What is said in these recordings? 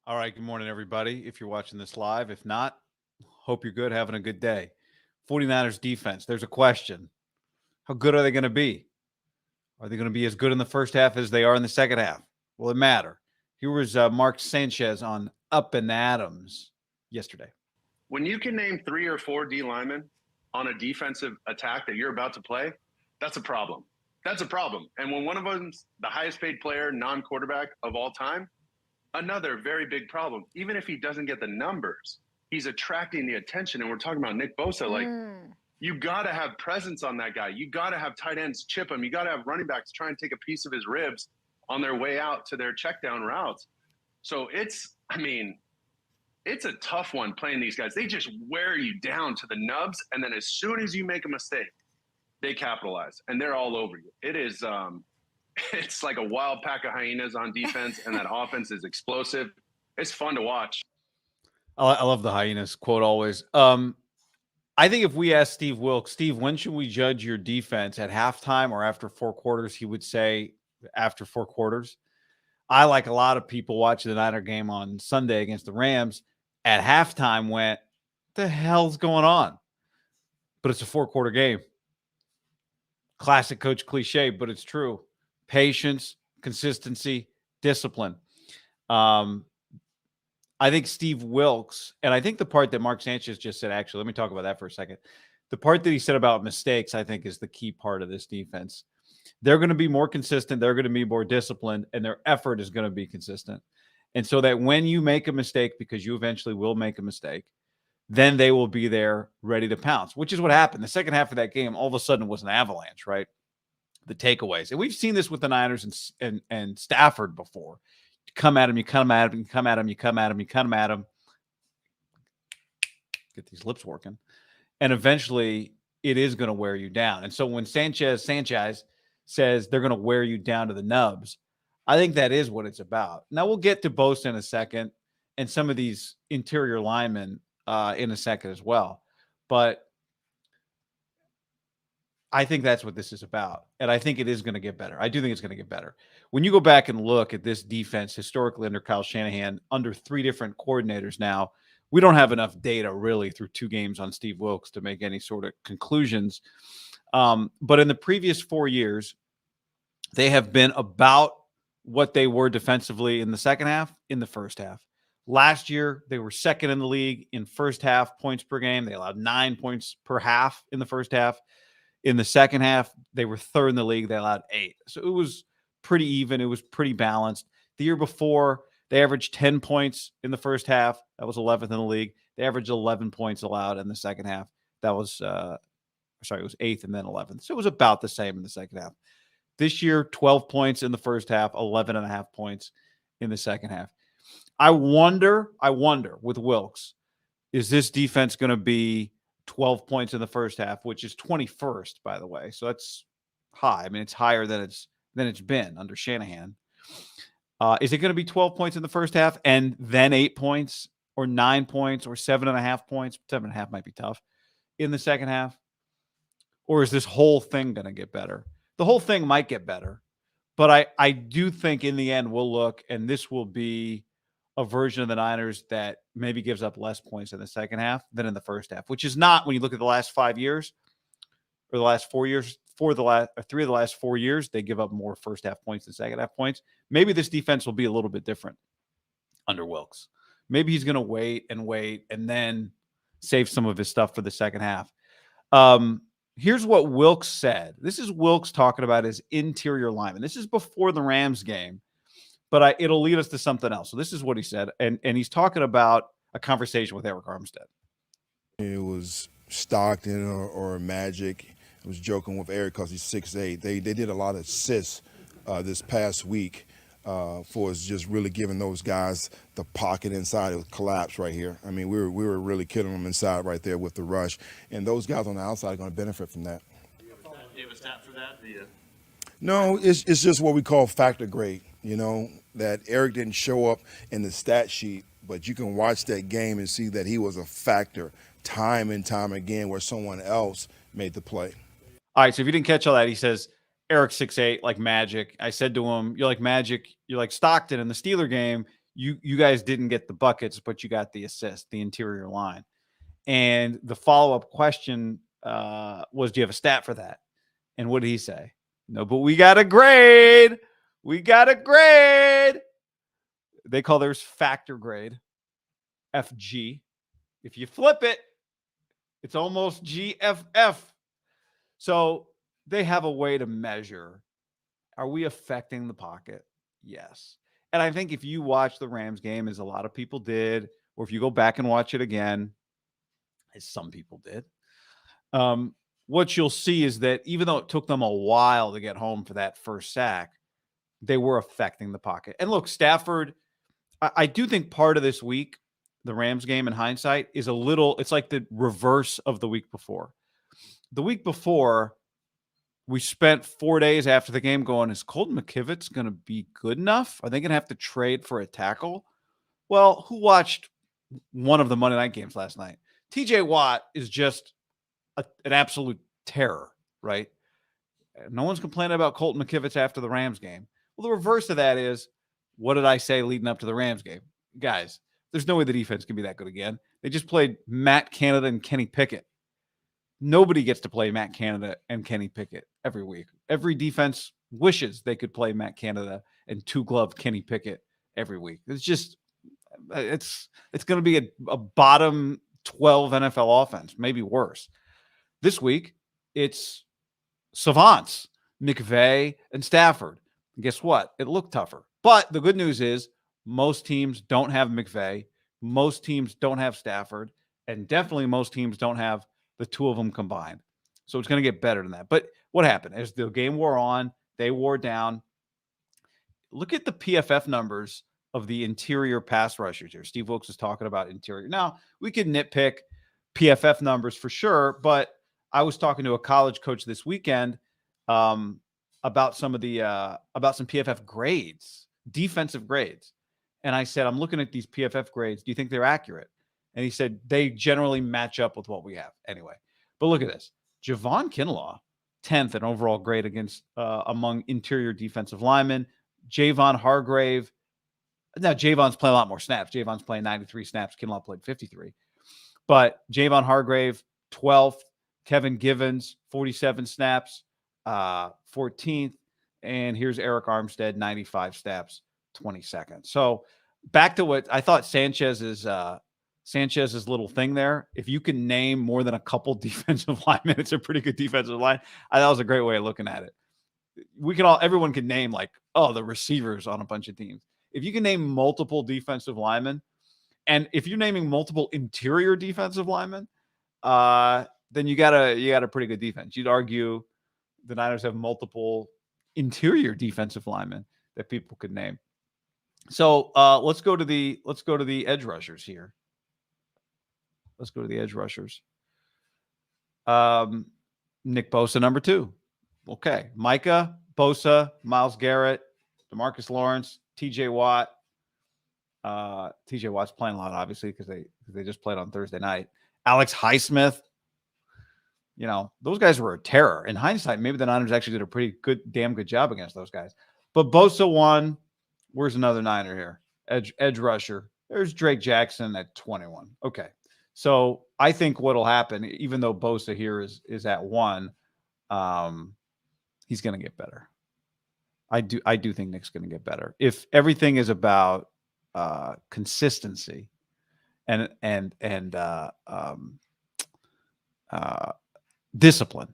All right, good morning, everybody. If you're watching this live, if not, hope you're good, having a good day. 49ers defense, there's a question. How good are they going to be? Are they going to be as good in the first half as they are in the second half? Will it matter? Here was Mark Sanchez on Up and Adams yesterday. When you can name 3 or 4 D linemen on a defensive attack that you're about to play, that's a problem. That's a problem. And when one of them's the highest paid player, non-quarterback of all time, another very big problem. Even if he doesn't get the numbers, he's attracting the attention. And we're talking about Nick Bosa. Like, you got to have presence on that guy. You got to have tight ends chip him. You got to have running backs try and take a piece of his ribs on their way out to their check down routes. So it's a tough one playing these guys. They just wear you down to the nubs. And then as soon as you make a mistake, they capitalize and they're all over you. It is, it's like a wild pack of hyenas on defense, and that offense is explosive. It's fun to watch. I love the hyenas quote always. I think if we asked Steve Wilks, Steve, when should we judge your defense, at halftime or after 4 quarters? He would say after 4 quarters. I, like a lot of people watching the Niner game on Sunday against the Rams, at halftime went, the hell's going on? But it's a 4-quarter game. Classic coach cliche, but it's true. Patience, consistency, discipline. I think Steve Wilks, and I think the part that Mark Sanchez just said, actually, let me talk about that for a second. The part that he said about mistakes, I think, is the key part of this defense. They're going to be more consistent. They're going to be more disciplined, and their effort is going to be consistent. And so that when you make a mistake, because you eventually will make a mistake, then they will be there ready to pounce, which is what happened. The second half of that game, all of a sudden, was an avalanche, right? The takeaways. And we've seen this with the Niners and Stafford before. You come at him, you come at him, you come at him, you come at him, you come at him. Get these lips working. And eventually, it is going to wear you down. And so when Sanchez says they're going to wear you down to the nubs, I think that is what it's about. Now, we'll get to Bosa in a second and some of these interior linemen in a second as well. But I think that's what this is about. And I think it is going to get better. I do think it's going to get better. When you go back and look at this defense historically under Kyle Shanahan, under 3 different coordinators now, we don't have enough data really through 2 games on Steve Wilks to make any sort of conclusions. But in the previous 4 years, they have been about what they were defensively in the second half, in the first half. Last year, they were second in the league in first half points per game. They allowed 9 points per half in the first half. In the second half, they were third in the league. They allowed 8. So it was pretty even. It was pretty balanced. The year before, they averaged 10 points in the first half. That was 11th in the league. They averaged 11 points allowed in the second half. That was, it was 8th and then 11th. So it was about the same in the second half. This year, 12 points in the first half, 11.5 points in the second half. I wonder with Wilks, is this defense going to be 12 points in the first half, which is 21st, by the way. So that's high. I mean, it's higher than it's been under Shanahan. Is it going to be 12 points in the first half and then 8 points or 9 points or 7.5 points? 7.5 might be tough in the second half. Or is this whole thing going to get better? The whole thing might get better, but I do think in the end we'll look, and this will be a version of the Niners that maybe gives up less points in the second half than in the first half, which is not, when you look at the last 5 years or the last 4 years, 3 of the last 4 years, they give up more first half points than second half points. Maybe this defense will be a little bit different under Wilks. Maybe he's going to wait and then save some of his stuff for the second half. Here's what Wilks said. This is Wilks talking about his interior lineman. This is before the Rams game, but it'll lead us to something else. So this is what he said, and he's talking about a conversation with Eric Armstead. It was Stockton or Magic. I was joking with Eric because he's 6'8". They did a lot of assists this past week for us, just really giving those guys the pocket inside. It was collapse right here. I mean, we were really killing them inside right there with the rush, and those guys on the outside are going to benefit from that. Do you have a stat for that? No, it's just what we call factor grade. You know, that Eric didn't show up in the stat sheet, but you can watch that game and see that he was a factor time and time again where someone else made the play. All right, so if you didn't catch all that, he says, Eric's 6'8", like Magic. I said to him, you're like Magic, you're like Stockton in the Steeler game. you guys didn't get the buckets, but you got the assist, the interior line. And the follow-up question was, do you have a stat for that? And what did he say? No, but we got a grade. We got a grade. They call theirs factor grade, FG. If you flip it, it's almost GFF. So they have a way to measure, are we affecting the pocket? Yes. And I think if you watch the Rams game, as a lot of people did, or if you go back and watch it again, as some people did, what you'll see is that even though it took them a while to get home for that first sack, they were affecting the pocket. And look, Stafford, I do think part of this week, the Rams game in hindsight, is it's like the reverse of the week before. The week before, we spent 4 days after the game going, is Colton McKivitz going to be good enough? Are they going to have to trade for a tackle? Well, who watched one of the Monday night games last night? TJ Watt is just an absolute terror, right? No one's complaining about Colton McKivitz after the Rams game. Well, the reverse of that is, what did I say leading up to the Rams game? Guys, there's no way the defense can be that good again. They just played Matt Canada and Kenny Pickett. Nobody gets to play Matt Canada and Kenny Pickett every week. Every defense wishes they could play Matt Canada and two-glove Kenny Pickett every week. It's just, it's going to be a bottom 12 NFL offense, maybe worse. This week, it's savants, McVay and Stafford. And guess what? It looked tougher. But the good news is most teams don't have McVay. Most teams don't have Stafford. And definitely most teams don't have the two of them combined. So it's going to get better than that. But what happened? As the game wore on, they wore down. Look at the PFF numbers of the interior pass rushers here. Steve Wilkes is talking about interior. Now, we could nitpick PFF numbers for sure, but I was talking to a college coach this weekend about some PFF grades, defensive grades. And I said, I'm looking at these PFF grades. Do you think they're accurate? And he said, they generally match up with what we have anyway. But look at this. Javon Kinlaw, 10th in overall grade against among interior defensive linemen. Javon Hargrave. Now, Javon's playing a lot more snaps. Javon's playing 93 snaps. Kinlaw played 53. But Javon Hargrave, 12th. Kevin Givens, 47 snaps, 14th. And here's Eric Armstead, 95 snaps, 22nd. So back to what I thought Sanchez's little thing there. If you can name more than a couple defensive linemen, it's a pretty good defensive line. I thought that was a great way of looking at it. Everyone can name the receivers on a bunch of teams. If you can name multiple defensive linemen, and if you're naming multiple interior defensive linemen, then you got a pretty good defense. You'd argue the Niners have multiple interior defensive linemen that people could name. So let's go to the edge rushers here. Let's go to the edge rushers. Nick Bosa, number 2. Okay. Micah, Bosa, Myles Garrett, DeMarcus Lawrence, TJ Watt. TJ Watt's playing a lot, obviously, because they just played on Thursday night. Alex Highsmith. You know, those guys were a terror. In hindsight, maybe the Niners actually did a damn good job against those guys. But Bosa won. Where's another Niner here? Edge rusher. There's Drake Jackson at 21. Okay. So I think what'll happen, even though Bosa here is at 1, he's going to get better. I do think Nick's going to get better. If everything is about consistency and discipline,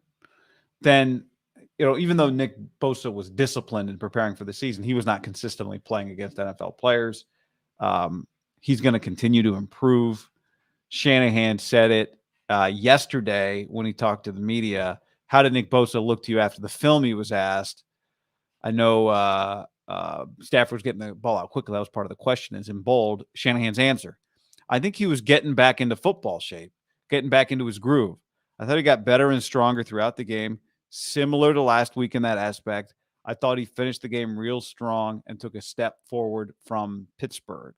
then, even though Nick Bosa was disciplined in preparing for the season, he was not consistently playing against NFL players. He's going to continue to improve. Shanahan said it yesterday when he talked to the media. How did Nick Bosa look to you after the film? He was asked. I know Stafford was getting the ball out quickly. That was part of the question. Is in bold, Shanahan's answer. I think he was getting back into football shape, getting back into his groove. I thought he got better and stronger throughout the game, similar to last week in that aspect. I thought he finished the game real strong and took a step forward from Pittsburgh.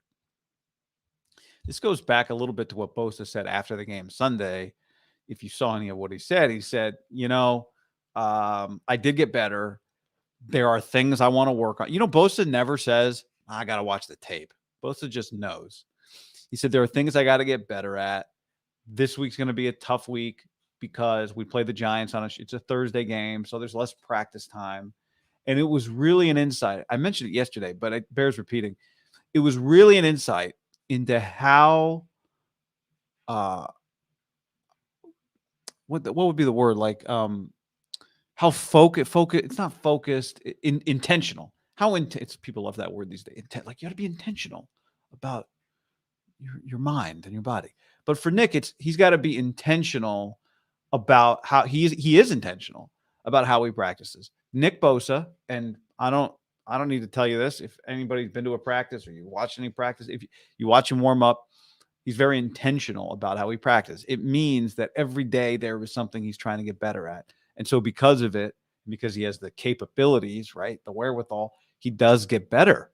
This goes back a little bit to what Bosa said after the game Sunday. If you saw any of what he said, I did get better. There are things I want to work on. Bosa never says, I got to watch the tape. Bosa just knows. He said, there are things I got to get better at. This week's going to be a tough week because we play the Giants it's a Thursday game, so there's less practice time. And it was really an insight. I mentioned it yesterday, but it bears repeating. It was really an insight into how what would be the word, like how focused it's not focused, intentional. How it's people love that word these days. Like, you got to be intentional about your mind and your body. But for Nick, he's got to be intentional about how he is intentional about how he practices. Nick Bosa, and I don't need to tell you this. If anybody's been to a practice or you watch any practice, if you watch him warm up, he's very intentional about how he practices. It means that every day there is something he's trying to get better at. And so because of it, because he has the capabilities, right, the wherewithal, he does get better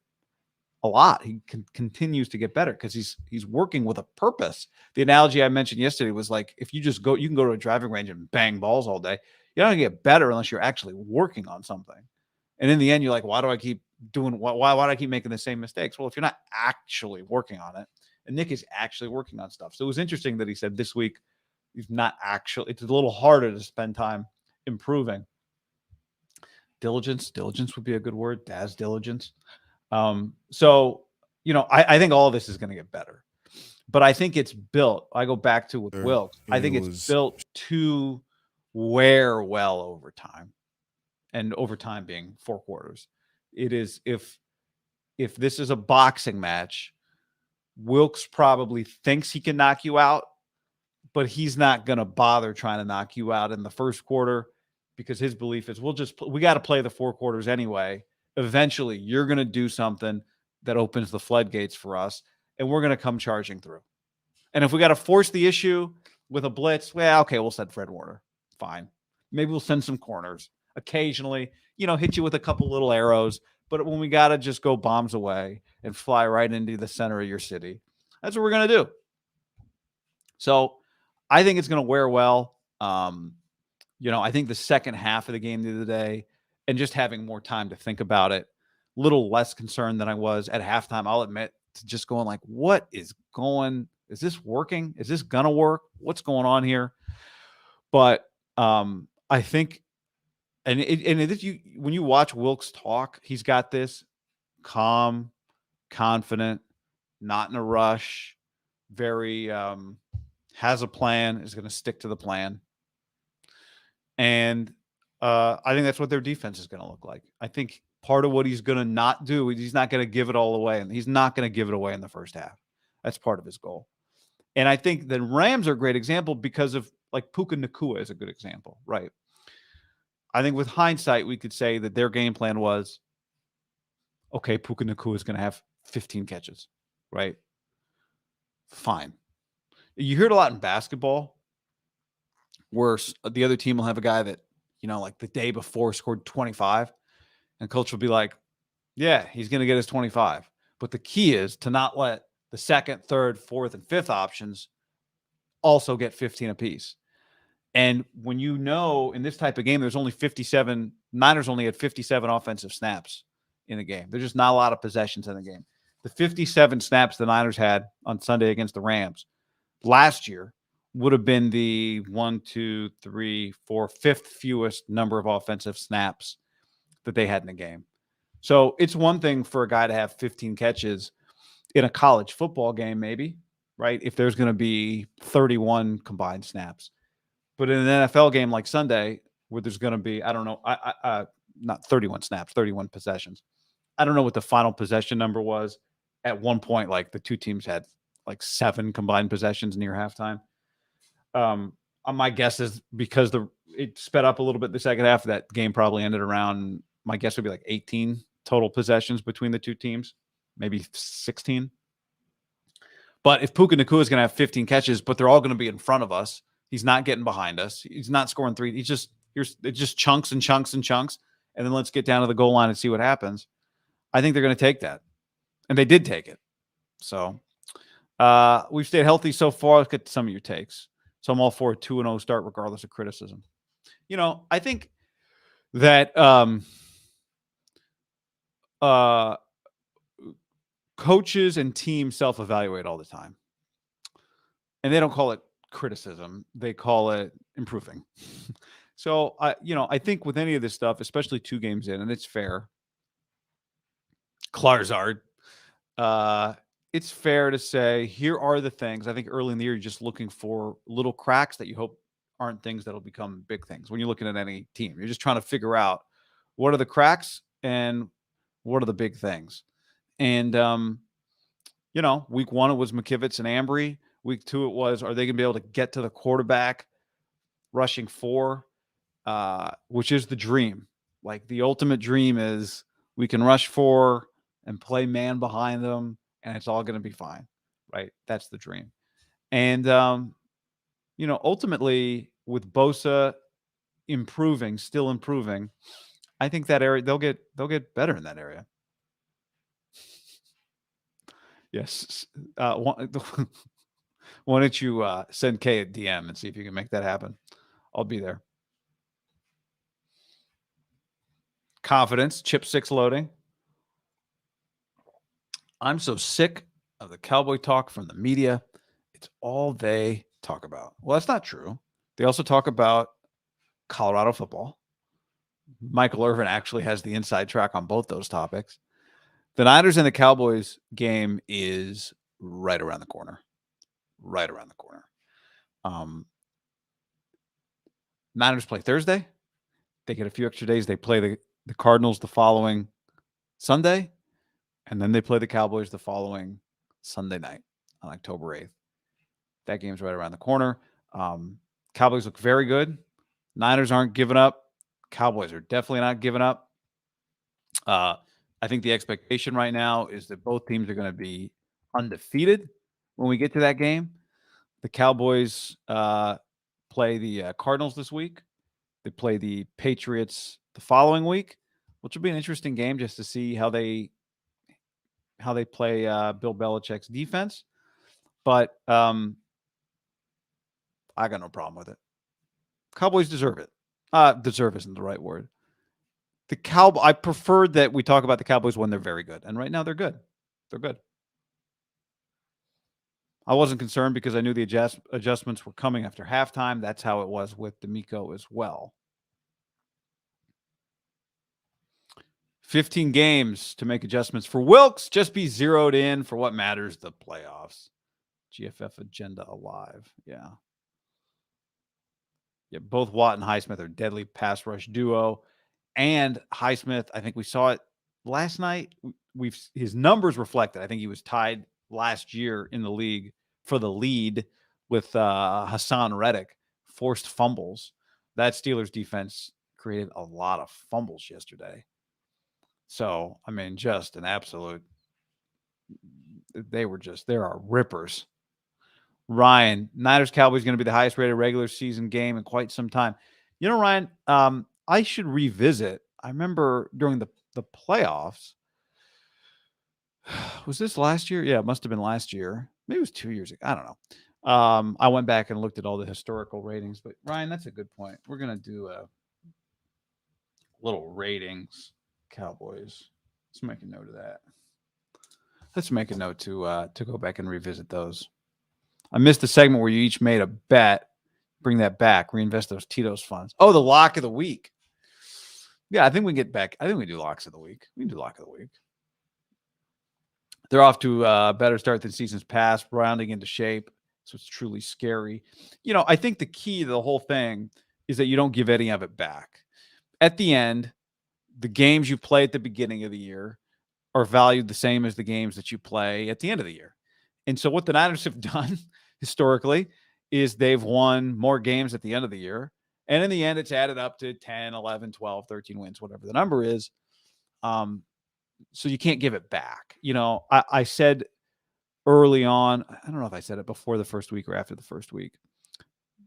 a lot. He continues to get better because he's working with a purpose. The analogy I mentioned yesterday was like, if you just you can go to a driving range and bang balls all day. You're not gonna get better unless you're actually working on something. And in the end, you're like, why do I keep doing why do I keep making the same mistakes? Well, if you're not actually working on it, and Nick is actually working on stuff. So it was interesting that he said this week he's not actually, it's a little harder to spend time improving. Diligence would be a good word. Daz diligence. So, I think all of this is going to get better, but I think it's built. I go back to with Wilkes. I think it's built to wear well over time, and over time being 4 quarters. It is, if this is a boxing match, Wilkes probably thinks he can knock you out, but he's not going to bother trying to knock you out in the first quarter because his belief is we got to play the 4 quarters anyway. Eventually, you're going to do something that opens the floodgates for us, and we're going to come charging through. And if we got to force the issue with a blitz, well, okay, we'll send Fred Warner. Fine. Maybe we'll send some corners. Occasionally, hit you with a couple little arrows. But when we got to just go bombs away and fly right into the center of your city, that's what we're going to do. So I think it's going to wear well. I think the second half of the game the other day, and just having more time to think about it, a little less concerned than I was at halftime, I'll admit, to just going like, is this working? Is this going to work? What's going on here? But I think, when you watch Wilkes talk, he's got this calm, confident, not in a rush, very has a plan, is going to stick to the plan. And I think that's what their defense is going to look like. I think part of what he's going to not do, he's not going to give it all away, and he's not going to give it away in the first half. That's part of his goal. And I think the Rams are a great example because of, like, Puka Nacua is a good example, right? I think with hindsight, we could say that their game plan was, okay, Puka Nacua is going to have 15 catches, right? Fine. You hear it a lot in basketball where the other team will have a guy that, like the day before scored 25, and coach will be like, yeah, he's going to get his 25. But the key is to not let the second, third, fourth, and fifth options also get 15 apiece. And when in this type of game, there's only 57, Niners only had 57 offensive snaps in the game. There's just not a lot of possessions in the game. The 57 snaps the Niners had on Sunday against the Rams last year would have been the 5th fewest number of offensive snaps that they had in the game. So it's one thing for a guy to have 15 catches in a college football game, maybe, right? If there's going to be 31 combined snaps. But in an NFL game like Sunday, where there's going to be, I don't know, not 31 snaps, 31 possessions. I don't know what the final possession number was. At one point, like, the two teams had like 7 combined possessions near halftime. My guess is because it sped up a little bit the second half, that game probably ended around, my guess would be like 18 total possessions between the two teams, maybe 16. But if Puka Nacua is going to have 15 catches, but they're all going to be in front of us, he's not getting behind us, he's not scoring 3. It's just chunks and chunks and chunks. And then let's get down to the goal line and see what happens. I think they're going to take that. And they did take it. So we've stayed healthy so far. Let's get to some of your takes. So I'm all for a 2-0 start, regardless of criticism. I think that coaches and teams self-evaluate all the time, and they don't call it criticism; they call it improving. So I think with any of this stuff, especially 2 games in, and it's fair, Klarzard, uh, it's fair to say here are the things. I think early in the year, you're just looking for little cracks that you hope aren't things that'll become big things. When you're looking at any team, you're just trying to figure out what are the cracks and what are the big things. And week 1 it was McKivitz and Ambry. Week 2 it was, are they going to be able to get to the quarterback rushing 4, which is the dream. Like the ultimate dream is we can rush 4 and play man behind them, and it's all going to be fine, right? That's the dream. And ultimately with Bosa still improving, I think that area they'll get better in that area. Yes. Why don't you send Kay a DM and see if you can make that happen? I'll be there. Confidence, chip 6 loading. I'm so sick of the Cowboy talk from the media. It's all they talk about. Well, that's not true. They also talk about Colorado football. Michael Irvin actually has the inside track on both those topics. The Niners and the Cowboys game is right around the corner. Right around the corner. Niners play Thursday. They get a few extra days. They play the Cardinals the following Sunday, and then they play the Cowboys the following Sunday night on October 8th. That game's right around the corner. Cowboys look very good. Niners aren't giving up. Cowboys are definitely not giving up. I think the expectation right now is that both teams are going to be undefeated when we get to that game. The Cowboys play the Cardinals this week. They play the Patriots the following week, which will be an interesting game just to see how they play Bill Belichick's defense. But I got no problem with it. Cowboys deserve it. Deserve isn't the right word. I prefer that we talk about the Cowboys when they're very good. And right now they're good. They're good. I wasn't concerned because I knew the adjustments were coming after halftime. That's how it was with D'Amico as well. 15 games to make adjustments for Wilkes. Just be zeroed in for what matters, the playoffs. GFF agenda alive. Yeah. Yeah, both Watt and Highsmith are deadly pass rush duo. And Highsmith, I think we saw it last night. His numbers reflected. I think he was tied last year in the league for the lead with Hassan Reddick. Forced fumbles. That Steelers defense created a lot of fumbles yesterday. So, I mean, just an absolute. There are rippers. Ryan, Niners Cowboys going to be the highest rated regular season game in quite some time. Ryan, I should revisit. I remember during the playoffs. Was this last year? Yeah, it must have been last year. Maybe it was 2 years ago. I don't know. I went back and looked at all the historical ratings. But Ryan, that's a good point. We're going to do a little ratings. Cowboys. Let's make a note of that. Let's make a note to go back and revisit those. I missed the segment where you each made a bet. Bring that back. Reinvest those Tito's funds. Oh, the lock of the week. Yeah, I think we get back. I think we do locks of the week. We can do lock of the week. They're off to a better start than seasons past, rounding into shape. So it's truly scary. I think the key to the whole thing is that you don't give any of it back. At the end, the games you play at the beginning of the year are valued the same as the games that you play at the end of the year. And so what the Niners have done historically is they've won more games at the end of the year. And in the end, it's added up to 10, 11, 12, 13 wins, whatever the number is. So you can't give it back. I said early on, I don't know if I said it before the first week or after the first week.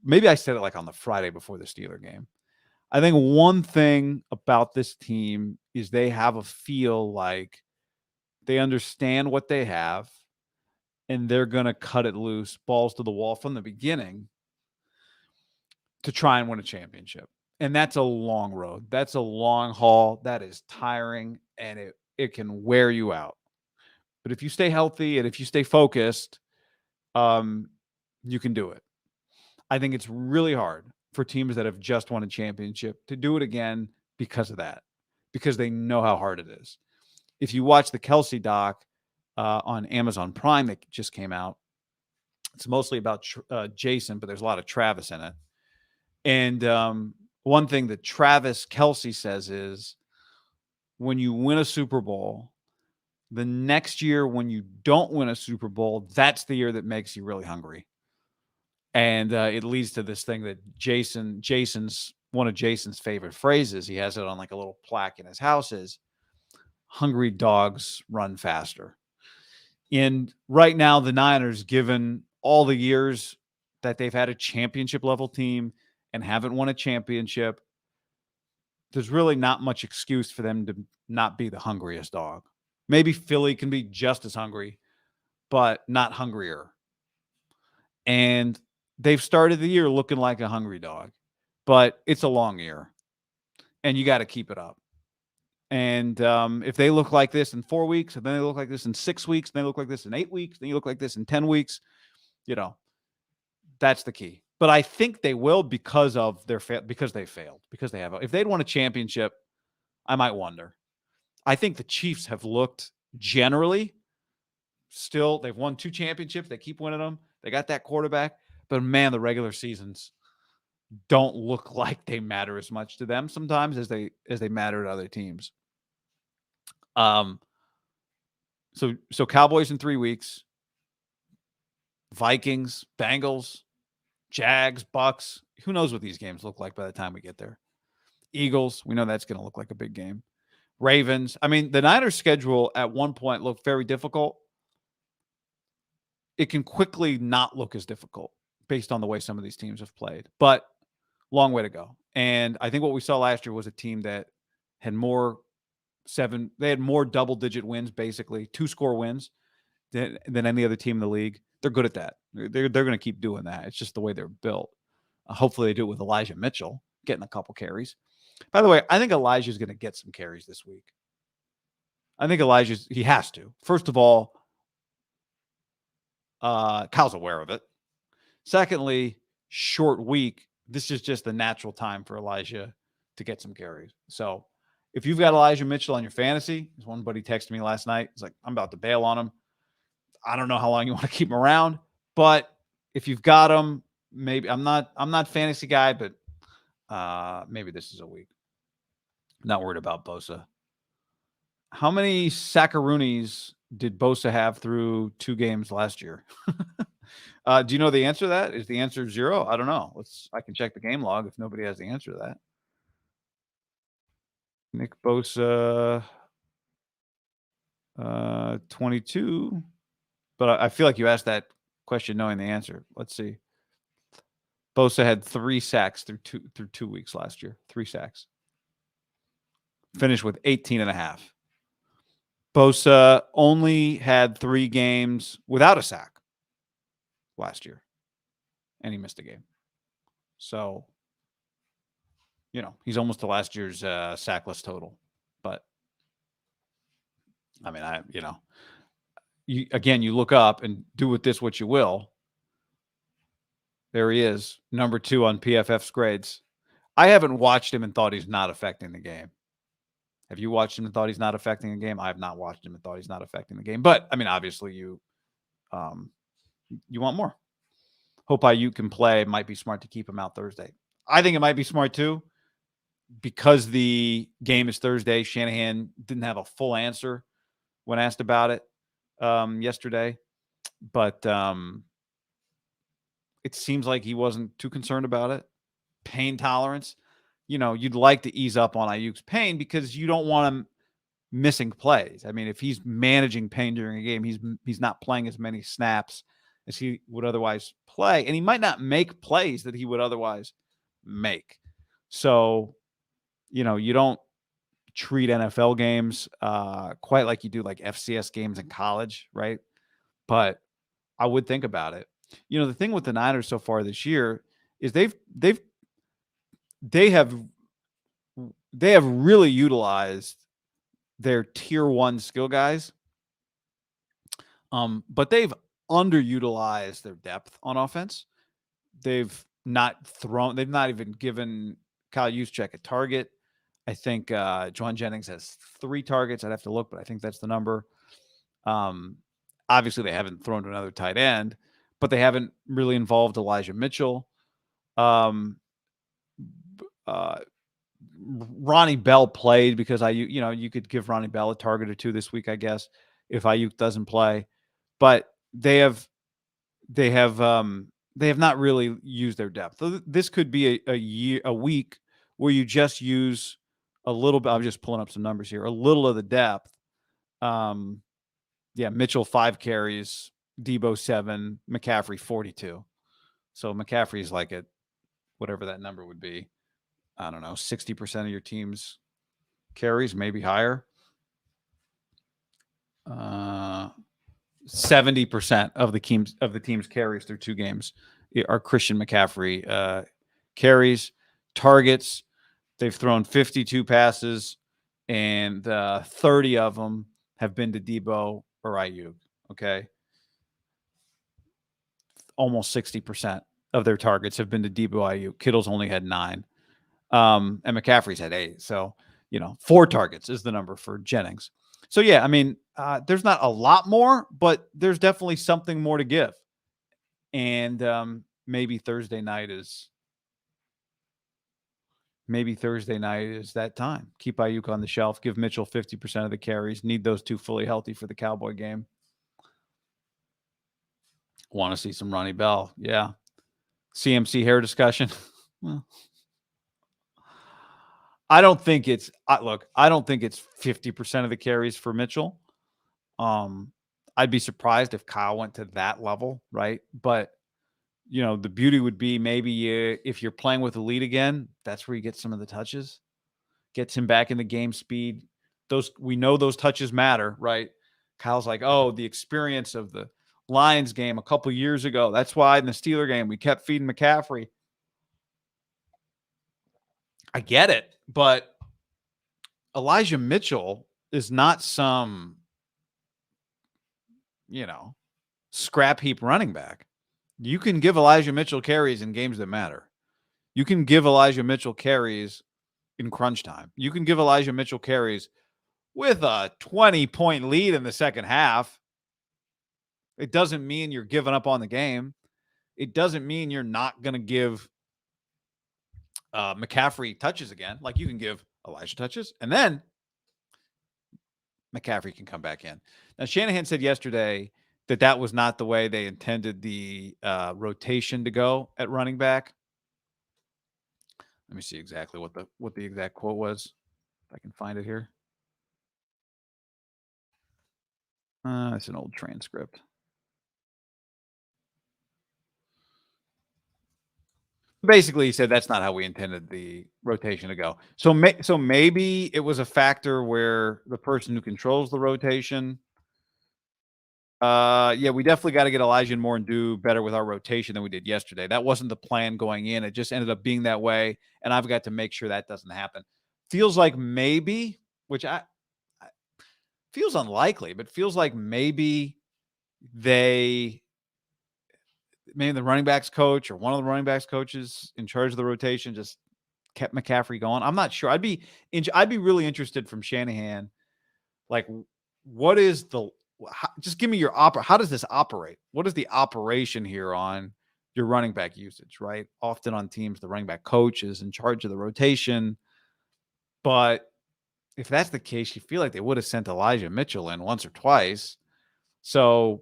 Maybe I said it like on the Friday before the Steeler game. I think one thing about this team is they have a feel like they understand what they have and they're going to cut it loose, balls to the wall from the beginning to try and win a championship. And that's a long road. That's a long haul. That is tiring, and it can wear you out. But if you stay healthy and if you stay focused, you can do it. I think it's really hard for teams that have just won a championship to do it again because of that, because they know how hard it is. If you watch the Kelsey doc on Amazon Prime that just came out, it's mostly about Jason, but there's a lot of Travis in it. And one thing that Travis Kelsey says is when you win a Super Bowl, the next year when you don't win a Super Bowl, that's the year that makes you really hungry. And it leads to this thing that Jason's one of Jason's favorite phrases. He has it on like a little plaque in his house is hungry dogs run faster. And right now, the Niners, given all the years that they've had a championship level team and haven't won a championship, there's really not much excuse for them to not be the hungriest dog. Maybe Philly can be just as hungry, but not hungrier. And they've started the year looking like a hungry dog, but it's a long year and you got to keep it up. And if they look like this in 4 weeks, and then they look like this in 6 weeks, and they look like this in 8 weeks, then you look like this in 10 weeks, that's the key. But I think they will because of because they failed, because they have. If they'd won a championship, I might wonder. I think the Chiefs have looked generally still. They've won 2 championships. They keep winning them. They got that quarterback. But man, the regular seasons don't look like they matter as much to them sometimes as they matter to other teams. So Cowboys in 3 weeks, Vikings, Bengals, Jags, Bucks. Who knows what these games look like by the time we get there? Eagles, we know that's going to look like a big game. Ravens. I mean, the Niners' schedule at one point looked very difficult. It can quickly not look as difficult based on the way some of these teams have played, but long way to go. And I think what we saw last year was a team that had more double-digit wins, basically 2-score wins than any other team in the league. They're good at that. They're going to keep doing that. It's just the way they're built. Hopefully they do it with Elijah Mitchell getting a couple carries. By the way, I think Elijah's going to get some carries this week. I think he has to. First of all, Kyle's aware of it. Secondly, short week. This is just the natural time for Elijah to get some carries. So if you've got Elijah Mitchell on your fantasy, as one buddy texted me last night, he's like, I'm about to bail on him. I don't know how long you want to keep him around, but if you've got him, maybe I'm not fantasy guy, but maybe this is a week. Not worried about Bosa. How many Sackaroonies did Bosa have through 2 games last year? Do you know the answer to that? Is the answer 0? I don't know. I can check the game log if nobody has the answer to that. Nick Bosa, 22. But I feel like you asked that question knowing the answer. Let's see. Bosa had 3 sacks through 2 weeks last year. 3 sacks. Finished with 18.5. Bosa only had 3 games without a sack last year, and he missed a game. So, he's almost to last year's sackless total. But, I mean, you look up and do with this what you will. There he is, number 2 on PFF's grades. I haven't watched him and thought he's not affecting the game. Have you watched him and thought he's not affecting the game? I have not watched him and thought he's not affecting the game. But, I mean, obviously you want more. Hope Ayuk can play. It might be smart to keep him out Thursday. I think it might be smart too because the game is Thursday. Shanahan didn't have a full answer when asked about it yesterday. But it seems like he wasn't too concerned about it. Pain tolerance. You'd like to ease up on Ayuk's pain because you don't want him missing plays. I mean, if he's managing pain during a game, he's not playing as many snaps as he would otherwise play, and he might not make plays that he would otherwise make. So, you don't treat NFL games quite like you do like FCS games in college, right? But I would think about it. The thing with the Niners so far this year is they have really utilized their tier 1 skill guys But they've underutilized their depth on offense. They've not even given Kyle Juszczyk a target. I think Juwan Jennings has 3 targets. I'd have to look, but I think that's the number. Obviously, they haven't thrown to another tight end, but they haven't really involved Elijah Mitchell. Ronnie Bell played because you could give Ronnie Bell a target or 2 this week, I guess, if Ayuk doesn't play. But they have not really used their depth. So this could be a week where you just use a little bit. I'm just pulling up some numbers here. A little of the depth. Mitchell 5 carries, Debo 7, McCaffrey 42. So McCaffrey's like at whatever that number would be. I don't know, 60% of your team's carries, maybe higher. 70% of the team's carries through 2 games are Christian McCaffrey carries. Targets, they've thrown 52 passes, and 30 of them have been to Debo or Ayuk. Okay, almost 60% of their targets have been to Debo, Ayuk. Kittle's only had 9, and McCaffrey's had 8. So 4 targets is the number for Jennings. So yeah, I mean, there's not a lot more, but there's definitely something more to give. And maybe Thursday night is that time. Keep Ayuk on the shelf. Give Mitchell 50% of the carries. Need those 2 fully healthy for the Cowboy game. Want to see some Ronnie Bell. Yeah. CMC hair discussion. Well, I don't think it's 50% of the carries for Mitchell. I'd be surprised if Kyle went to that level, right? But the beauty would be maybe if you're playing with the lead again, that's where you get some of the touches. Gets him back in the game speed. We know those touches matter, right? Kyle's like, oh, the experience of the Lions game a couple years ago. That's why in the Steeler game we kept feeding McCaffrey. I get it, but Elijah Mitchell is not some, scrap heap running back. You can give Elijah Mitchell carries in games that matter. You can give Elijah Mitchell carries in crunch time. You can give Elijah Mitchell carries with a 20-point lead in the second half. It doesn't mean you're giving up on the game. It doesn't mean you're not going to give McCaffrey touches again. Like you can give Elijah touches, and then McCaffrey can come back in. Now, Shanahan said yesterday that was not the way they intended the rotation to go at running back. Let me see exactly what the exact quote was. If I can find it here. It's an old transcript. Basically, he said that's not how we intended the rotation to go. So maybe it was a factor where the person who controls the rotation. We definitely got to get Elijah Moore and do better with our rotation than we did yesterday. That wasn't the plan going in. It just ended up being that way, and I've got to make sure that doesn't happen. Feels like maybe, which feels unlikely, but feels like maybe the running backs coach or one of the running backs coaches in charge of the rotation just kept McCaffrey going. I'm not sure. I'd be really interested from Shanahan. Like, what is just give me your how does this operate? What is the operation here on your running back usage, right? Often on teams, the running back coach is in charge of the rotation. But if that's the case, you feel like they would have sent Elijah Mitchell in once or twice. So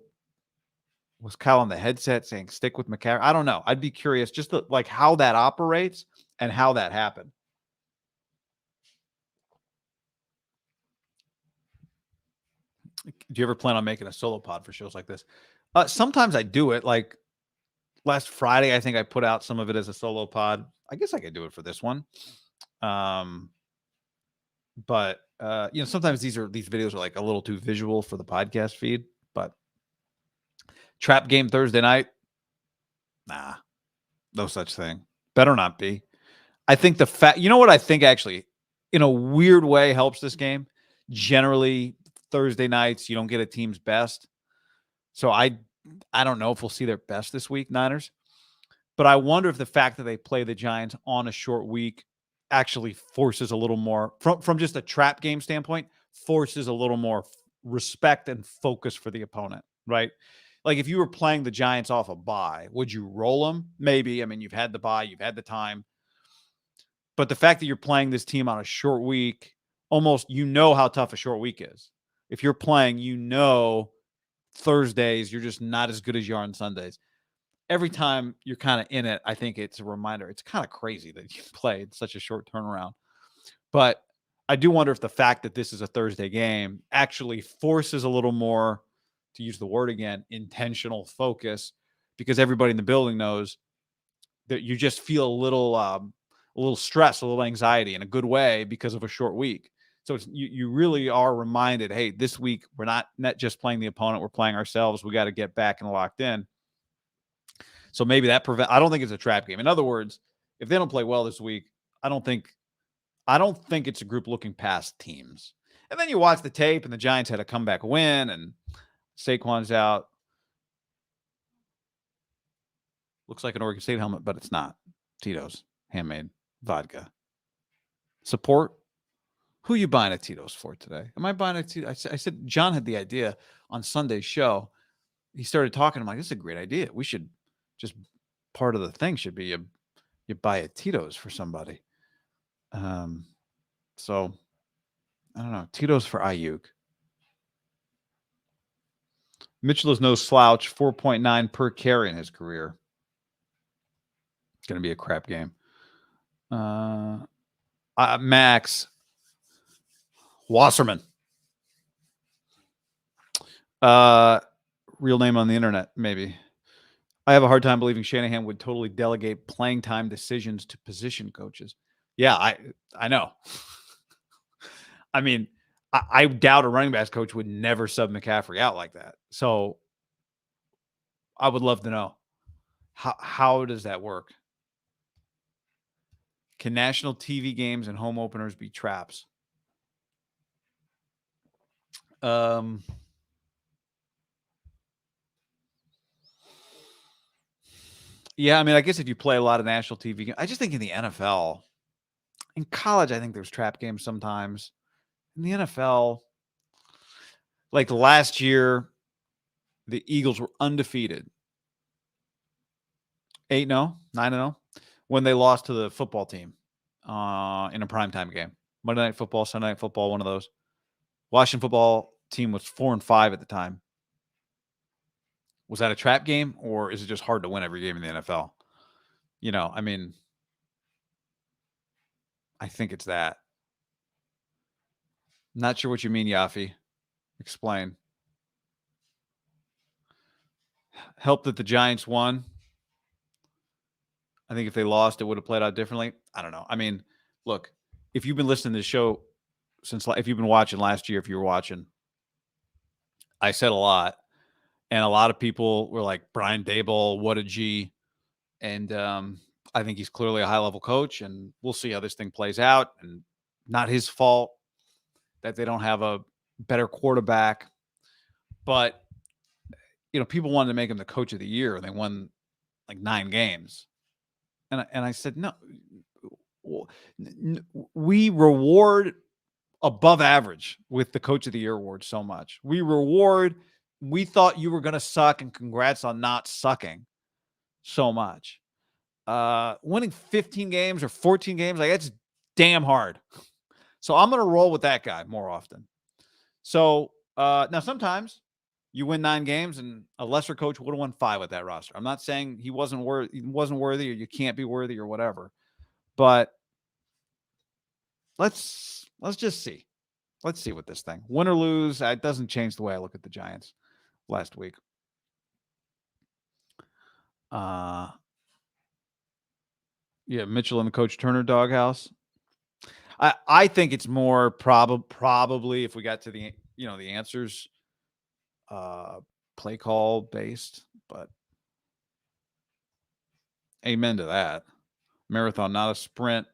was Kyle on the headset saying stick with McCaffrey? I don't know. I'd be curious just how that operates and how that happened. Do you ever plan on making a solo pod for shows like this? Sometimes I do it. Like last Friday, I think I put out some of it as a solo pod. I guess I could do it for this one. But sometimes these videos are like a little too visual for the podcast feed. But trap game Thursday night? Nah, no such thing. Better not be. I think what I think actually, in a weird way, helps this game. Generally, Thursday nights, you don't get a team's best. So I don't know if we'll see their best this week, Niners. But I wonder if the fact that they play the Giants on a short week actually forces a little more from just a trap game standpoint, forces a little more respect and focus for the opponent, right? Like if you were playing the Giants off a bye, would you roll them? Maybe. I mean, you've had the bye, you've had the time. But the fact that you're playing this team on a short week, almost how tough a short week is. If you're playing, Thursdays, you're just not as good as you are on Sundays. Every time you're kind of in it, I think it's a reminder. It's kind of crazy that you played such a short turnaround. But I do wonder if the fact that this is a Thursday game actually forces a little more, to use the word again, intentional focus, because everybody in the building knows that you just feel a little stress, a little anxiety in a good way because of a short week. So you really are reminded, hey, this week we're not just playing the opponent, we're playing ourselves. We got to get back and locked in. So maybe that I don't think it's a trap game. In other words, if they don't play well this week, I don't think it's a group looking past teams. And then you watch the tape, and the Giants had a comeback win, and Saquon's out. Looks like an Oregon State helmet, but it's not. Tito's handmade vodka. Support. Who are you buying a Tito's for today? Am I buying a Tito's? I said John had the idea on Sunday's show. He started talking. I'm like, this is a great idea. We should just, part of the thing should be you buy a Tito's for somebody. So I don't know. Tito's for Ayuk. Mitchell is no slouch. 4.9 per carry in his career. It's going to be a crap game. Max Wasserman. Real name on the internet, maybe. I have a hard time believing Shanahan would totally delegate playing time decisions to position coaches. Yeah, I know. I mean, I doubt a running backs coach would never sub McCaffrey out like that. So I would love to know, how does that work? Can national TV games and home openers be traps? Yeah, I mean, I guess if you play a lot of national TV games, I just think in the NFL, in college, I think there's trap games sometimes. In the NFL, like last year, the Eagles were undefeated. 8-0, 9-0, when they lost to the football team in a primetime game. Monday Night Football, Sunday Night Football, one of those. Washington football team was 4-5 at the time. Was that a trap game, or is it just hard to win every game in the NFL? I mean, I think it's that. Not sure what you mean, Yafi. Explain. Help that the Giants won. I think if they lost, it would have played out differently. I don't know. I mean, look, if you've been listening to the show if you've been watching last year, if you were watching, I said a lot. And a lot of people were like, Brian Daboll, what a G. And I think he's clearly a high-level coach, and we'll see how this thing plays out. And not his fault that they don't have a better quarterback. But, people wanted to make him the coach of the year, and they won like 9 games. And I said, no, we reward above average with the coach of the year award so much. We thought you were going to suck, and congrats on not sucking so much. Winning 15 games or 14 games, like that's damn hard. So I'm going to roll with that guy more often. So now sometimes you win 9 games and a lesser coach would have won 5 with that roster. I'm not saying he wasn't worthy or you can't be worthy or whatever, but let's just see. Let's see what this thing, win or lose, it doesn't change the way I look at the Giants last week. Yeah, Mitchell and the Coach Turner doghouse. I think it's more probably if we got to the the answers, play call based, but amen to that. Marathon, not a sprint.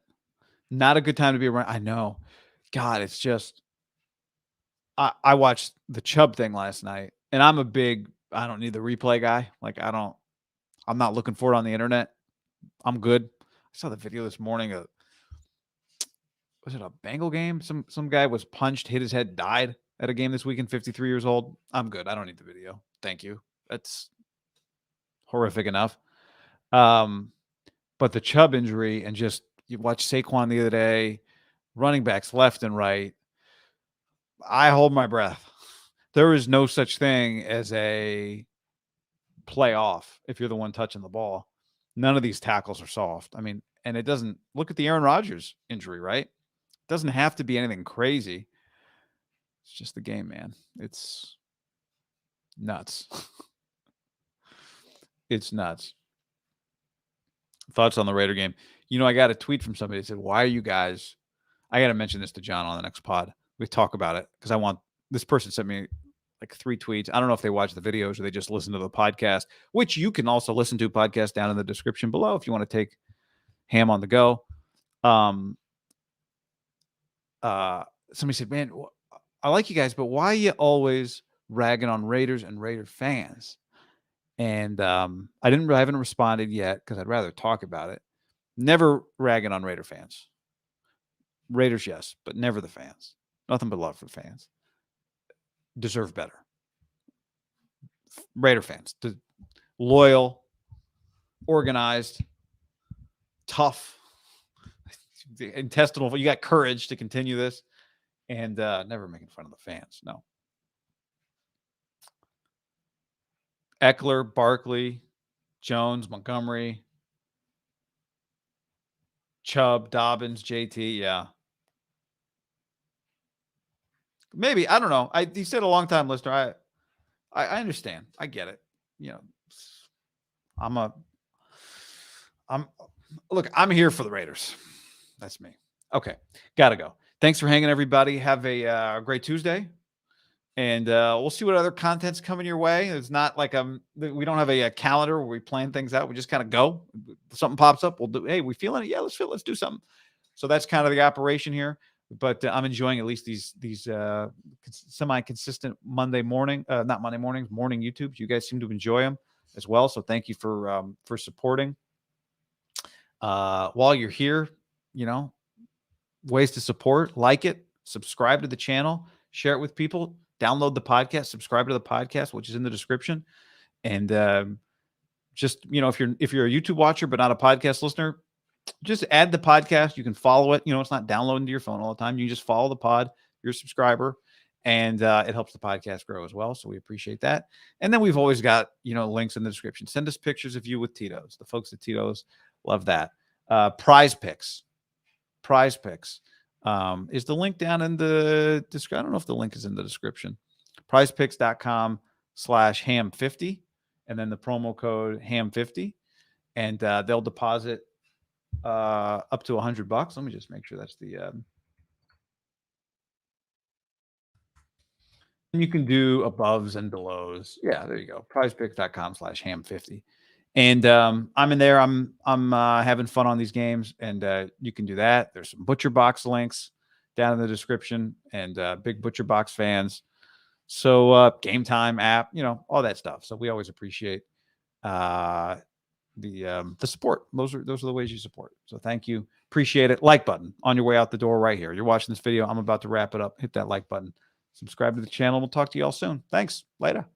Not a good time to be around. I know. God, it's just I watched the Chubb thing last night, and I'm a big I don't need the replay guy. Like, I'm not looking for it on the internet. I'm good. I saw the video this morning of, was it a Bengal game? Some guy was punched, hit his head, died at a game this weekend, 53 years old. I'm good. I don't need the video. Thank you. That's horrific enough. But the Chubb injury, and just you watch Saquon the other day, running backs left and right. I hold my breath. There is no such thing as a playoff if you're the one touching the ball. None of these tackles are soft. I mean, and it doesn't look at the Aaron Rodgers injury, right? It doesn't have to be anything crazy. It's just the game, man. It's nuts. It's nuts. Thoughts on the Raider game? You know, I got a tweet from somebody that said, why are you guys, I got to mention this to John on the next pod. We talk about it because I want, this person sent me like 3 tweets. I don't know if they watch the videos or they just listen to the podcast, which you can also listen to podcast down in the description below if you want to take Ham on the go. Somebody said, man, I like you guys, but why are you always ragging on Raiders and Raider fans? And I haven't responded yet because I'd rather talk about it. Never ragging on Raider fans. Raiders, yes, but never the fans. Nothing but love for fans. Deserve better. Raider fans, loyal, organized, tough, intestinal. You got courage to continue this, and never making fun of the fans. No. Eckler, Barkley, Jones, Montgomery, Chubb, Dobbins, JT. Yeah. Maybe. I don't know. You said a long time listener. I understand. I get it. You know, I'm here for the Raiders. That's me. Okay. Gotta go. Thanks for hanging, everybody. Have a great Tuesday. And we'll see what other content's coming your way. It's not like we don't have a calendar where we plan things out. We just kind of go. Something pops up, we'll do. Hey, we feeling it? Yeah, let's do something. So that's kind of the operation here. But I'm enjoying at least these semi-consistent Monday morning, not Monday mornings, morning YouTubes. You guys seem to enjoy them as well. So thank you for supporting. While you're here, you know, ways to support: like it, subscribe to the channel, share it with people. Download the podcast, subscribe to the podcast, which is in the description. And just, you know, if you're a YouTube watcher but not a podcast listener, just add the podcast. You can follow it. You know, it's not downloading to your phone all the time. You just follow the pod. You're a subscriber, and it helps the podcast grow as well. So we appreciate that. And then we've always got, you know, links in the description. Send us pictures of you with Tito's. The folks at Tito's love that. Prize picks. Is the link down in the description? I don't know if the link is in the description. prizepicks.com/ham50, and then the promo code ham50, and they'll deposit up to $100. Let me just make sure that's the you can do aboves and belows. Yeah, there you go. prizepicks.com/ham50. And I'm in there. I'm having fun on these games, and you can do that. There's some Butcher Box links down in the description, and big Butcher Box fans. So GameTime app, you know, all that stuff. So we always appreciate the support. Those are the ways you support. So thank you. Appreciate it. Like button on your way out the door right here. You're watching this video. I'm about to wrap it up. Hit that like button. Subscribe to the channel. We'll talk to you all soon. Thanks. Later.